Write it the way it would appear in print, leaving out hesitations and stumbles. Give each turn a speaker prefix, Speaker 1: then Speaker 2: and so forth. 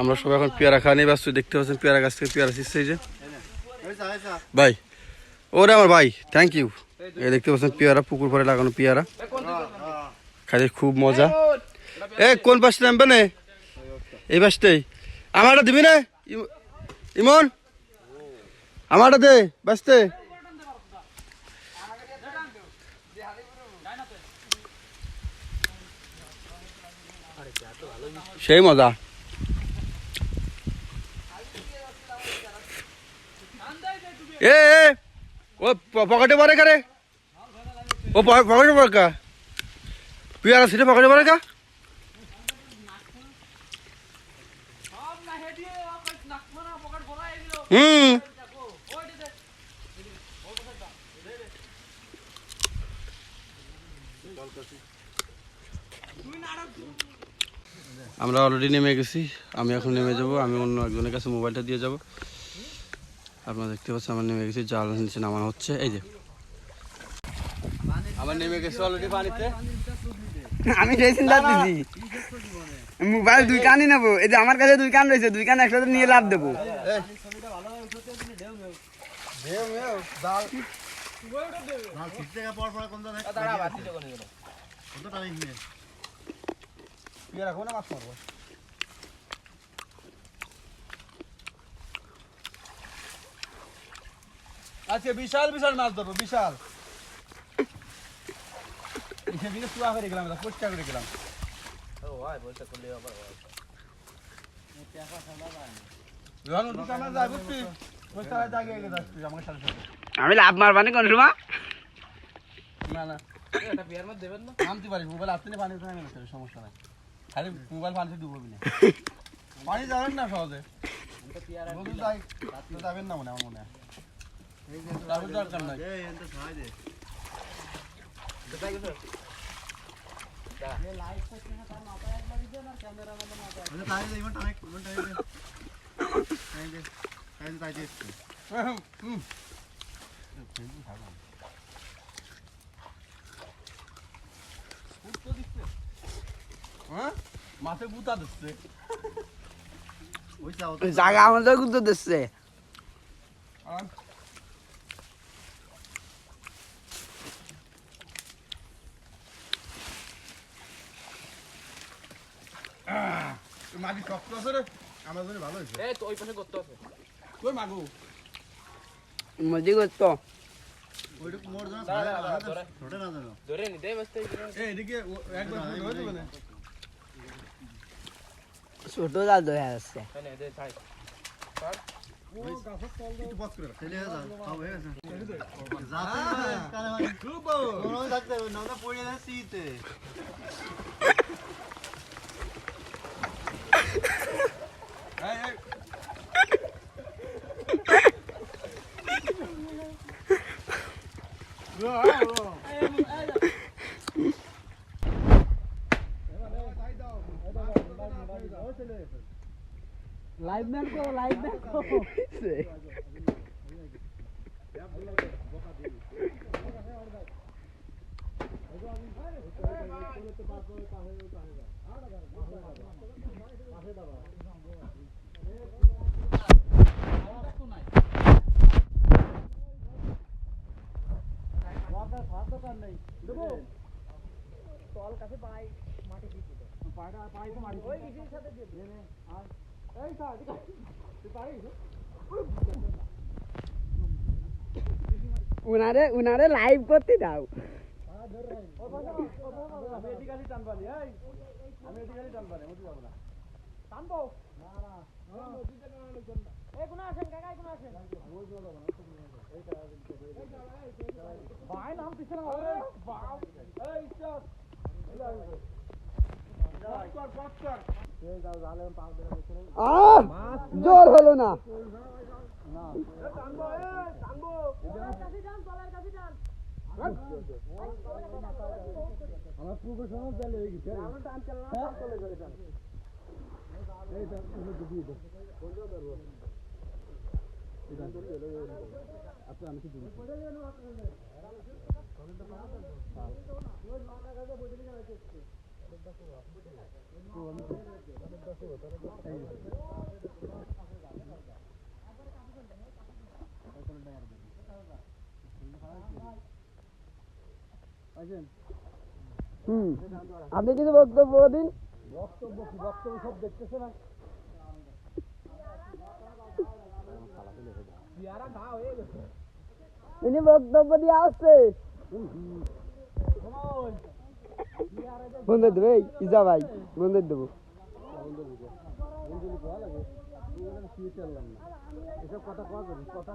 Speaker 1: আমরা সবাই এখন পেয়ারা খাওয়া নিয়ে ব্যস্ত, দেখতে পাচ্ছেন পেয়ারা গাছ থেকে পেয়ারা ছিটছে এই যে ভাই, ওরে আমার ভাই, থ্যাংক ইউ। এই দেখতে পাচ্ছেন পেয়ারা, পুকুর পাড়ে লাগানো পেয়ারা, খাইতে খুব মজা। এ কোন পাশে নামবে না? এই পাশটাই। আমারটা দিবি না ইমন? আমারটা দে বাঁচতে। সেই মজা। এ ও পকেটে পড়ে কারে, ও পকেটে পড়ে কা পেয়ারা ছিটে পকেটে পড়ে কা। হুম আমরা অলরেডি নেমে গেছি, আমি এখন নেমে যাব, আমি অন্য একজনের কাছে মোবাইলটা দিয়ে যাব। আপনারা দেখতে পাচ্ছেন আমার নেমে গেছি, জাল নিচে নামানো হচ্ছে। এই যে আমার নেমে গেছে অলরেডি পানিতে।
Speaker 2: আমি সেই চিন্তা দিছি মোবাইল দুই কানই নেবো, এই যে আমার কাছে দুই কান রয়েছে, দুই কান একসাথে নিয়ে লাভ দেবো।
Speaker 1: আজকে বিশাল বিশাল মাছ ধরবো, বিশাল। সেদিকে চুয়া করে গেলাম, পরিষ্কার করে গেলাম।
Speaker 2: আমি লাভ মারবানি কোন সময়?
Speaker 1: না না নামতে পারিস, মোবাইল আপনি পানি সমস্যা নাই, খালি মোবাইল পানি ডুববি না, পানি যাবেন না সহজে, যাবেন না মনে আমার মনে হয়। দরকার নাই। মাছে গুতা দিচ্ছে,
Speaker 2: জায়গা আমাদের গুঁতো দিচ্ছে।
Speaker 1: মাটি শক্ত আছে রে, আমার জন্য ভালো হয়েছে। এই তো ওই পাশে করতে আছে, কই মাগু
Speaker 2: মজি করতো
Speaker 1: ওইটুকু মোর জন্য ছোট না জানো ধরে নি দে বসতে। এই এদিকে একবার হয়ে যাবে না,
Speaker 2: ছোট জাল ধরে আসছে।
Speaker 1: এনে দে ছাই স্যার ও গাছের তল একটু বস করে চলে যা, সব হয়ে গেছে যাতে কানে মানে খুব বড় থাকতে না পড়ে যাচ্ছে ইতে।
Speaker 2: লাইভ ম্যান কো, লাইভ ম্যান কো। উনারে লাইভ করতে দাও।
Speaker 1: আমি এদিকে টানবানি, আমি এদিকে টানবানি, মধ্যে যাবো না, টানবো না না এই কোন আসেন কাকা, কোন আসেন ভাই নাম পিছনে হবে বাপ। এই চল
Speaker 2: জোর হলো না।
Speaker 1: আমার প্রফেশনাল চালে হয়ে গেছে, আচ্ছা আমি কি
Speaker 2: আপনি কিছু বক্তব্য দিন।
Speaker 1: বক্তব্য সব দেখতেছে না।
Speaker 2: ইনি বক্তব্য দিয়ে আসছে। বন্ধু দেবে ইজা ভাই, বন্ধু দেবো।
Speaker 1: এসব কথা কথা